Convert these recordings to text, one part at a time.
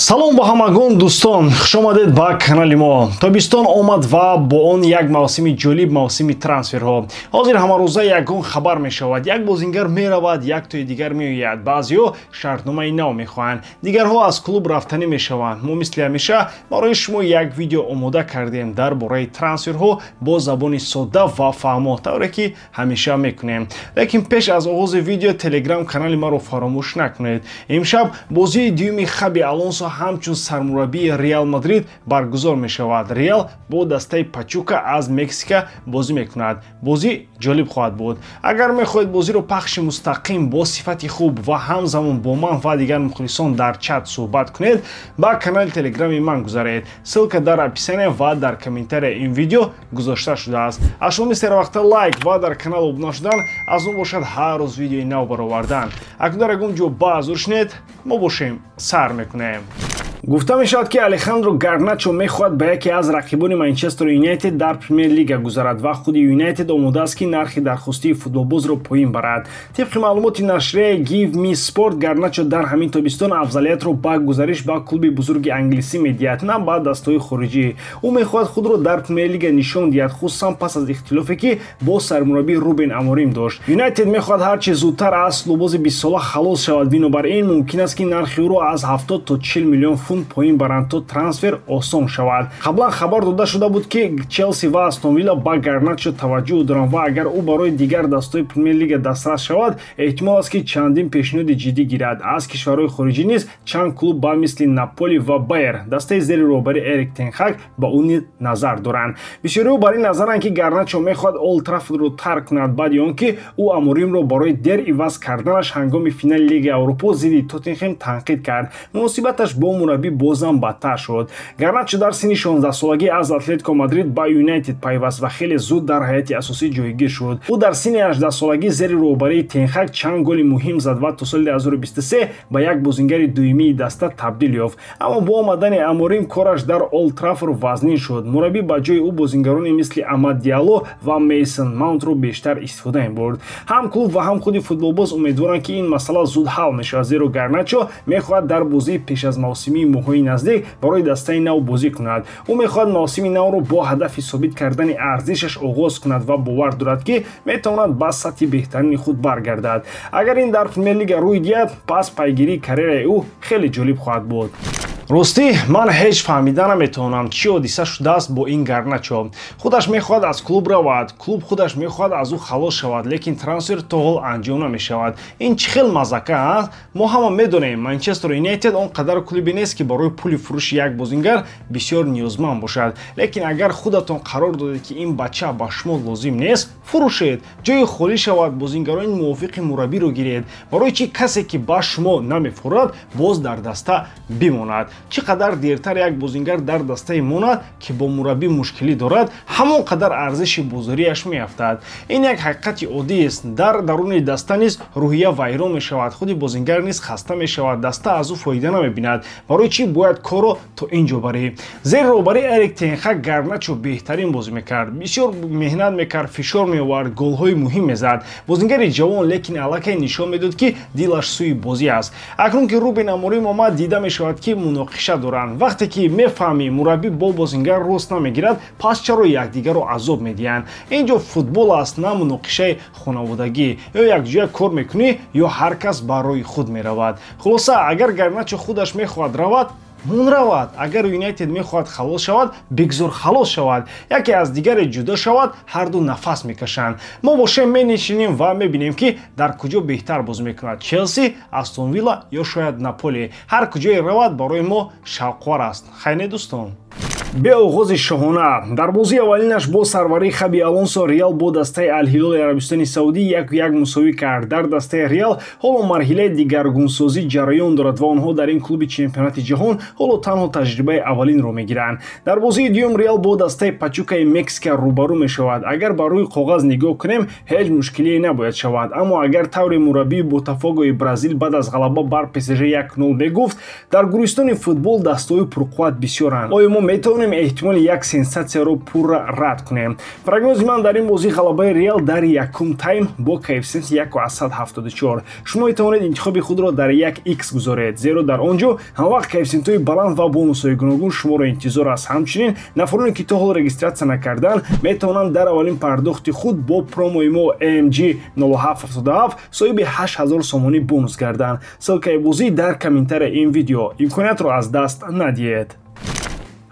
салом ба ҳамагон дӯстон, хушомадед ба канали мо. Тобистон омад ва бо он як мавсими ҷолиб, мавсими трансферҳо. ҳозир ҳамарӯза ягон хабар мешавад. Як бозингар меравад, як тои дигар меояд. баъзеҳо шартномаи нав мехоҳанд, дигарҳо аз клуб рафтанӣ мешаванд. мо мисли ҳамеша барои шумо як видео омода кардем дар бораи трансферҳо бо забони содда ва фаҳмо, тавре ки ҳамеша мекунем. Лекин пеш аз оғози видео телеграм канали маро фаромӯш накунед. Имшаб бозии дуюми хаби Алонсо ҳамчун сармураббии Реал Мадрид баргузор мешавад. Реал бо дастаи Пачука аз Мексика бозӣ мекунад. Бозӣ ҷолиб хоҳад буд. Агар мехоҳед бозиро пахши мустақим бо сифати хуб ва ҳамзамон бо ман ва дигар мухлисон дар чат суҳбат кунед, ба канали телеграми ман гузаред. Ссилка дар описание ва дар комментария ин видео гузошта шудааст. Аз шумо мисли равақта лайк ва дар канал обуна шудан аз он бошад ҳар рӯз видеои нав баровардан. Акун дар ягон ҷо баъзур шунед, мо бошем сар мекунем. гуфта мешавад ки Алехандро Гарначо мехоҳад ба яке аз рақибони Манчестер Юнайтед дар Премер Лига гузарад ва худи Юнайтед омодааст ки нархи дархостии футболбозро поин барад. Тибқи маълумоти нашрияи Give Me Sport, Гарначо дар ҳамин тобистон афзалиятро ба гузариш ба клуби бузурги англисӣ медиҳад, на ба дастаҳои хориҷӣ. Ӯ мехоҳад худро дар Премер Лига нишон диҳад, хусусан пас аз ихтилофе ки бо сармураббӣ Рубен Аморим дошт. Юнайтед мехоҳад ҳарчи зудтар аз клубози 20 сола халос шавад. Бинобар ин мумкин аст ки нархи ӯро аз 70 то 40 миллион фунт поин баранд то трансфер осон шавад. Қаблан хабар дода шуда буд ки Челси ва Астон Вилла ба Гарначо таваҷҷӯҳ доранд ва агар ӯ барои дигар дастаҳои Премер Лига дастрас шавад, эҳтимол аст ки чандин пешниҳоди ҷиддӣ гирад. Аз кишварҳои хориҷӣ низ чанд клуб ба мисли Наполи ва Байер, дастаи зери роҳбари Эрик тен Хаг ба ӯ низ назар доранд. Бисёриҳо бар ин назаранд ки Гарначо мехоҳад Олд Траффордро тарк кунад баъди он ки ӯ Аморимро барои дер иваз карданаш ҳангоми финали Лигаи Аврупо зидди Тоттенхем танқид кард. Муносибаташ бо мураббӣ бозам бадтар шуд. Гарначо дар синни 16-солагӣ аз Атлетико Мадрид ба Юнайтед пайваст ва хеле зуд дар ҳайати асосӣ ҷойгир шуд. ӯ дар синни 18-солагӣ зери роҳбарии Тен Хаг чанд голи муҳим зад ва то соли 2023 ба як бозингари дуюмии даста табдил ёфт. Аммо бо омадани Аморим кораш дар Олд Траффорд вазнин шуд. Мураббӣ ба ҷои ӯ бозингарони мисли Амад Диало ва Мейсон Маунтро бештар истифода мебурд. Ҳам клуб ва ҳам худи футболбоз умедворанд ки ин масъала зуд ҳал мешавад, зеро Гарначо мехоҳад дар бозии пеш аз мавсимии моҳҳои наздик барои дастаи нав бозӣ кунад. ӯ мехоҳад мавсими навро бо ҳадафи собит кардани арзишаш оғоз кунад ва бовар дорад ки метавонад ба сатҳи беҳтарини худ баргардад. Агар ин дар Премер Лига рӯй диҳад, пас пайгирии карьераи ӯ хеле ҷолиб хоҳад буд. ростӣ ман ҳеҷ фаҳмида наметавонам чӣ ҳодиса шудааст бо ин Гарначо. худаш мехоҳад аз клуб равад, клуб худаш мехоҳад аз ӯ халос шавад, лекин трансфер то ҳол анҷом намешавад. ин чӣ хел мазака аст? мо ҳама медонем Манчестер Юнайтед он қадар клуби нест ки барои пули фурӯши як бозингар бисёр ниёзманд бошад. Лекин агар худатон қарор додед ки ин бача ба шумо лозим нест, фурӯшед, ҷои холӣ шавад, бозингарони мувофиқи мураббиро гиред. барои чӣ касе ки ба шумо намефурад боз дар даста бимонад? чӣ қадар дертар як бозингар дар дастаи монад ки бо мураббӣ мушкилӣ дорад, ҳамон қадар арзиши бозориаш меафтад. ин як ҳақиқати оддист. дар даруни даста низ рӯҳия вайрон мешавад, худи бозингар низ хаста мешавад, даста аз ӯ фоида намебинад. барои чӣ бояд корро то ин ҷо барӣ? зери роҳбари Эрик тен Хаг Гарначо беҳтарин бозӣ мекард, бисёр меҳнат мекард, фишор меовард, голҳои муҳим мезад. бозингари ҷавон, лекин аллакай нишон медод ки дилаш сӯи бозӣ аст. акнун ки Рубен Аморим омад, дида мешавад ки муноқиша доранд. вақте ки мефаҳмӣ мураббӣ бо бозингар рост намегирад, пас чаро якдигарро азоб медиҳанд? ин ҷо футбол аст, на муноқишаи хонаводагӣ. ё якҷоя кор мекунӣ, ё ҳар кас ба роҳи худ меравад. хулоса, агар Гарначо худаш мехоҳад равад, мон равад. агар Юнайтед мехоҳад халос шавад, бигзор халос шавад. яке аз дигаре ҷудо шавад, ҳарду нафас мекашанд. мо бошем менишинем ва мебинем ки дар куҷо беҳтар бозӣ мекунад: Челси, Астон Вилла ё шояд Наполи. ҳар куҷое равад барои мо шавқовар аст. хайр не дӯстон. бе оғози шоҳона дар бозии аввалинаш бо сарварии хаби Алонсо, Реал бо дастаи Ал-Ҳилоли Арабистони Саудӣ 1-1 мусовӣ кард. дар дастаи Реал ҳоло марҳилаи дигаргунсозӣ ҷараён дорад ва онҳо дар ин клуби чемпионати ҷаҳон ҳоло танҳо таҷрибаи аввалинро мегиранд. дар бозии дуюм Реал бо дастаи Пачукаи Мексика рӯбарӯ мешавад. агар ба рӯи коғаз нигоҳ кунем, ҳеҷ мушкилие набояд шавад. аммо агар таври мураббии Ботафогои Бразил баъд аз ғалаба бар ПСЖ 1-0 мегуфт, дар гӯристони футбол дастаҳои пурқувват бисёранд. оё мо метавонем метавонем эҳтимоли як сенсатсияро пурра рад кунем. Прогнози ман дар ин бозӣ ғалабаи Реал дар якум тайм бо коэффициенти 1,74. Шумо метавонед интихоби худро дар 1x гузоред, зеро дар он ҷо ҳамвақт коэффициентҳои баланд ва бонусҳои гуногун шуморо интизор аст. Ҳамчунин нафароне ки то ҳол регистратсия накардаанд метавонанд дар аввалин пардохти худ бо промои мо AMG 0777 соҳиби 8000 сомонӣ бонус гарданд. ссилкаи бозӣ дар комментарияи ин видео. имкониятро аз даст надиҳед.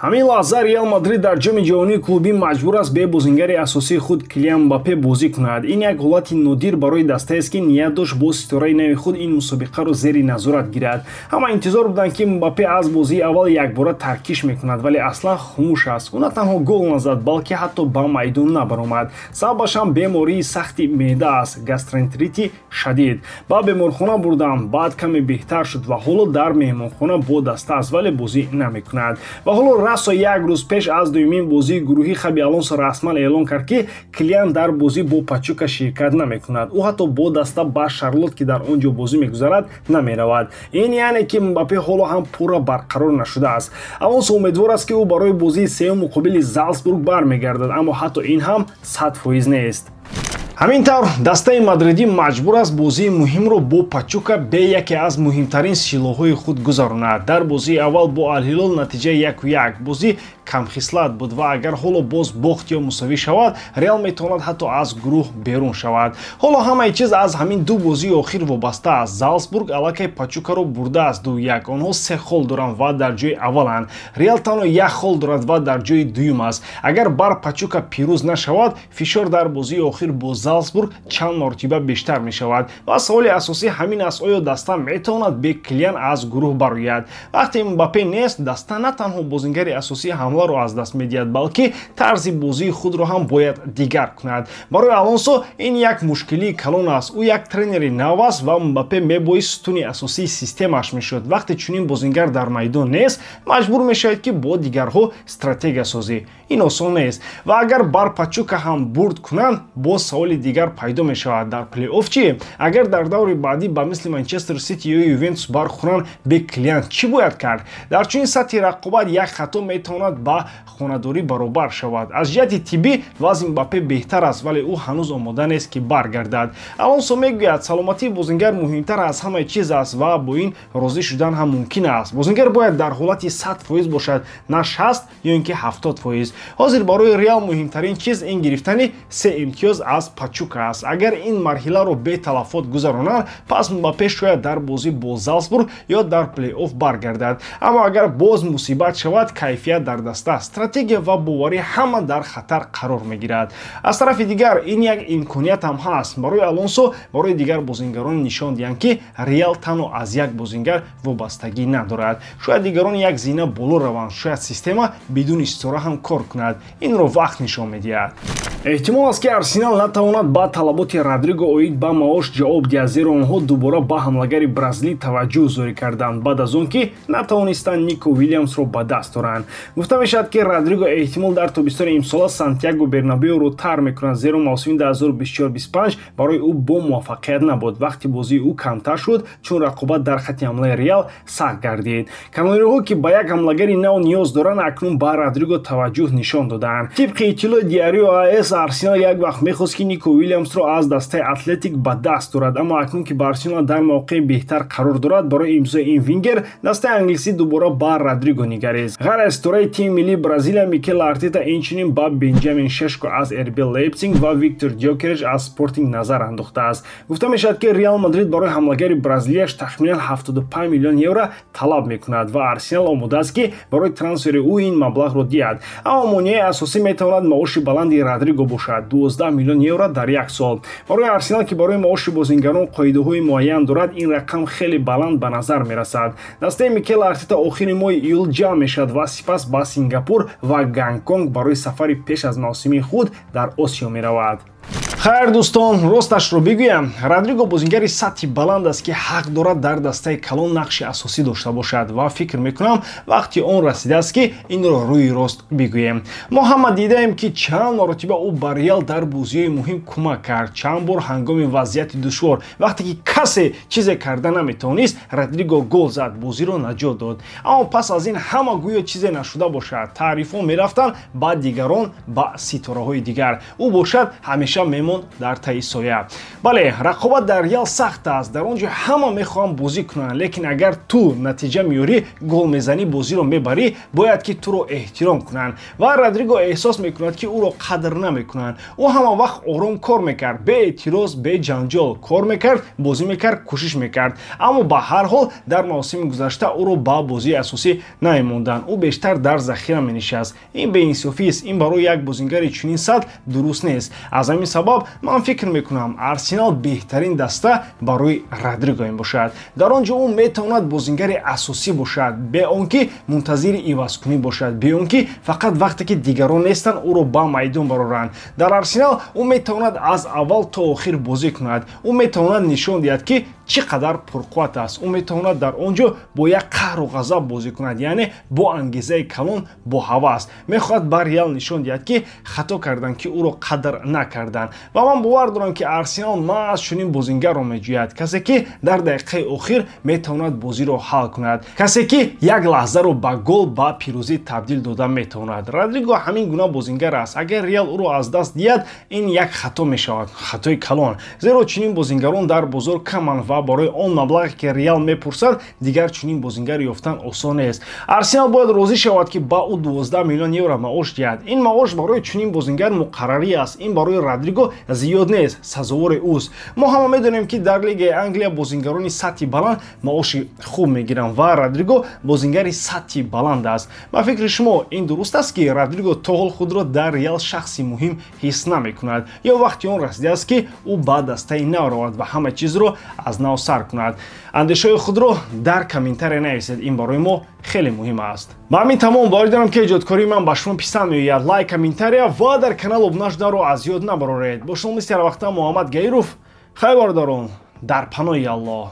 ҳамин лаҳза Реал Мадрид дар ҷоми ҷаҳонии клубӣ маҷбур аст бе бозингари асосии худ Килиан Мбаппе бозӣ кунад. Ин як ҳолати нодир барои дастаест ки ният дошт бо ситораи нави худ ин мусобиқаро зери назорат гирад. ҳама интизор буданд ки Мбаппе аз бозии аввал якбора таркиш мекунад, вале аслан хомӯш аст. ӯ на танҳо гол назад, балки ҳатто ба майдон набаромад. сабабашам бемории сахти меъда аст, гастроэнтерити шадид. ба беморхона бурдам, баъд каме беҳтар шуд ва ҳоло дар меҳмонхона бо даста аст, вале бозӣ намекунад. ва ҳоло расо як рӯз пеш аз дуюмин бозии гурӯҳӣ Хаби Алонсо расман эълон кард ки Килиан дар бозӣ бо Пачука ширкат намекунад. ӯ ҳатто бо даста ба Шарлот ки дар он ҷо бозӣ мегузарад намеравад. ин яъне ки Мбаппе ҳоло ҳам пурра барқарор нашудааст. Алонсо умедвор аст ки ӯ барои бозии сеюм муқобили Залцбург бармегардад, аммо ҳатто ин ҳам 100% нест. ҳамин тавр дастаи мадридӣ маҷбур аст бозии муҳимро бо Пачука бе яке аз муҳимтарин силоҳҳои худ гузаронад. дар бозии аввал бо Алҳилол натиҷаи 1-1 бозӣ камхислат буд ва агар ҳоло боз бохт ё мусовӣ шавад, Реал метавонад ҳатто аз гурӯҳ берун шавад. ҳоло ҳамаи чиз аз ҳамин ду бозии охир вобаста аст. Залцбург аллакай Пачукаро бурдааст 2-1. онҳо 3 хол доранд ва дар ҷои авваланд. Реал танҳо 1 хол дорад ва дар ҷои дуюм аст. агар бар Пачука пирӯз нашавад, фишор дар бозии охир бо Залцбург чанд мартиба бештар мешавад ва саволи асосӣ ҳамин аст, оё даста метавонад бе Килиан аз гурӯҳ барояд. вақте Мбаппе нест, даста на танҳо бозингари асосии ҳамларо аз даст медиҳад, балки тарзи бозии худро ҳам бояд дигар кунад. барои Алонсо ин як мушкилии калон аст. ӯ як тренери нав аст ва Мбаппе мебоист стуни асосии системаш мешуд. вақте чунин бозингар дар майдон нест, маҷбур мешавад ки бо дигарҳо стратегия созӣ. ин осон нест ва агар бар Пачука ҳам бурд кунанд, боз саволи дигар пайдо мешавад. дар плей-офф чӣ? агар дар даври баъдӣ ба мисли Манчестер Сити ё Ювентус бархӯранд, бе Килиан чӣ бояд кард? дар чунин сатҳи рақобат як хато метавонад ба хонадорӣ баробар шавад. аз ҷиҳати тиббӣ вазни Мбаппе беҳтар аст, вале ӯ ҳанӯз омода нест ки баргардад. Алонсо мегӯяд саломатии бозингар муҳимтар аз ҳамаи чиз аст ва бо ин розӣ шудан ҳам мумкин аст. бозингар бояд дар ҳолати 100% бошад, на 60 ё ин ки 70%. ҳозир барои Реал муҳимтарин чиз ин гирифтани 3 имтиёз аз Пачука аст. агар ин марҳиларо бе талафот гузаронад, пас Мбаппе шояд дар бозӣ бо Залцбург ё дар плей-офф баргардад. аммо агар боз мусибат шавад, кайфият дар даста, стратегия ва боварӣ ҳама дар хатар қарор мегирад. аз тарафи дигар ин як имконият ҳам ҳаст барои Алонсо, барои дигар бозингарони нишон диҳанд ки Реал танҳо аз як бозингар вобастагӣ надорад. шояд дигарон як зина боло раванд, шояд система бидуни истора ҳам кор кунад. инро вақт нишон медиҳад. эҳтимол аст ки Арсенал натавонад ба талаботи Родриго оид ба маош ҷавоб диҳад, зеро онҳо дубора ба ҳамлагари бразилӣ таваҷҷӯҳ зорӣ карданд баъд аз он ки натавонистанд Нико Уильямсро ба даст оранд. гуфта мешавад ки Родриго эҳтимол дар тобистони имсола Сантьяго Бернабеуро тар мекунад, зеро мавсими 2024-25 барои ӯ бо муваффақият набуд. вақти бозии ӯ камтар шуд, чун рақобат дар хати ҳамлаи Реал сахт гардид. канонирҳо ки ба як ҳамлагари нав ниёз доранд, акнун ба Родриго таваҷҷӯҳ нишон доданд. тибқи иттилои Диарио AS, Арсенал як вақт мехост ки Нико Уильямсро аз дастаи Атлетик ба даст орад, аммо акнун ки Барселона дар мавқеи беҳтар қарор дорад, барои имзои ин вингер дастаи англисӣ дубора ба Родриго нигарист. ғайр аз истораи тими миллии Бразилия Микел Артета инчунин ба Бенҷамин Шешко аз РБ Лейпциг ва Виктор Gyökeres аз Спортинг назар андохтааст. гуфта мешавад ки Реал Мадрид барои ҳамлагари бразилияш тахминан 75 миллион евро талаб мекунад ва Арсенал омодааст ки барои трансфери ӯ ин маблағро диҳад. аммо монеаи асосӣ метавонад маоши баланди Родриго бошад, 12 миллион евро дар як сол. барои Арсенал ки барои маоши бозингарон қоидаҳои муайян дорад, ин рақам хеле баланд ба назар мерасад. дастаи Микел Артета охири моҳи июл ҷамъ мешавад ва сипас ба Сингапур ва Гонконг барои сафари пеш аз мавсими худ дар Осиё меравад. хайр дӯстон, росташро бигӯям, Родриго бозингари сатҳи баланд аст ки ҳақ дорад дар дастаи калон нақши асосӣ дошта бошад ва фикр мекунам вақти он расидааст ки инро рӯи рост бигӯем. Мо ҳама дидаем ки чанд маротиба ӯ ба Реал дар бозиҳои муҳим кӯмак кард, чанд бор ҳангоми вазъияти душвор вақте ки касе чизе карда наметавонист, Родриго гол зад, бозиро наҷот дод. Аммо пас аз ин ҳама гӯё чизе нашуда бошад, таърифҳо мерафтанд ба дигарон, ба ситораҳои дигар. Ӯ бошад ҳамеша мемонд дар таи соя. Бале, рақобат дар Реал сахт аст, дар он ҷо ҳама мехоҳанд бозӣ кунанд, лекин агар ту натиҷа меёрӣ, гол мезанӣ, бозиро мебарӣ, бояд ки туро эҳтиром кунанд. Ва Родриго эҳсос мекунад ки ӯро қадр намекунанд. Ӯ ҳама вақт ором кор мекард, бе эътироз, бе ҷанҷол кор мекард, бозӣ мекард, кӯшиш мекард. Аммо ба ҳар ҳол дар мавсими гузашта ӯро ба бозии асосӣ намемонданд. Ӯ бештар дар захира менишаст. Ин беинсофист, ин барои як бозингари чунин сатҳ дуруст нест. Аз ҳамин сабаб ман фикр мекунам Арсенал беҳтарин даста барои Родриго мебошад. Дар он ҷо ӯ метавонад бозингари асосӣ бошад, бе он ки мунтазири ивазкунӣ бошад, бе он ки фақат вақте ки дигарон нестанд ӯро ба майдон бароранд. Дар Арсенал ӯ метавонад аз аввал то охир бозӣ кунад. Ӯ метавонад нишон диҳад ки чӣ қадар пурқувват аст. Ӯ метавонад дар он ҷо бо як қаҳру ғазаб бозӣ кунад, яъне бо ангезаи калон, бо ҳавас. Мехоҳад ба Реал нишон диҳад ки хато карданд, ки ӯро қадр накарданд. Ва ман бовар дорам ки Арсенал маҳз чунин бозингарро меҷӯяд, касе ки дар дақиқаи охир метавонад бозиро ҳал кунад, касе ки як лаҳзаро ба гол, ба пирӯзӣ табдил дода метавонад. Родриго ҳамин гуна бозингар аст. Агар Реал ӯро аз даст диҳад, ин як хато мешавад, хатои калон. Зеро чунин бозингарон дар бозор каманд ва барои он маблағе ки Реал мепурсад, дигар чунин бозингар ёфтан осон нест. Арсенал бояд розӣ шавад ки ба ӯ 12 миллион евро маош диҳад. Ин маош барои чунин бозингар муқаррарӣ аст. Ин барои Родриго зиёд нест, сазовори ӯст. Мо ҳама медонем ки дар Лигаи Англия бозингарони сатҳи баланд маоши хуб мегиранд ва Родриго бозингари сатҳи баланд аст. Ба фикри шумо ин дуруст аст ки Родриго то ҳол худро дар Реал шахси муҳим ҳис намекунад, ё вақти он расидааст ки ӯ ба дастаи нав равад ва ҳама чизро аз нав сар кунад? Андешаҳои худро дар комментария нависед, ин барои мо хеле муҳим аст. Ба ҳамин тамом бовар дорам ки эҷодкории ман ба шумо писанд меояд. Лайк, комментария ва дар канал обуна шуданро аз ёд набароред. Бо шумо мисли ҳар вақта Муҳаммад Гаиров, хайвардарон дар паноҳи Аллоҳ.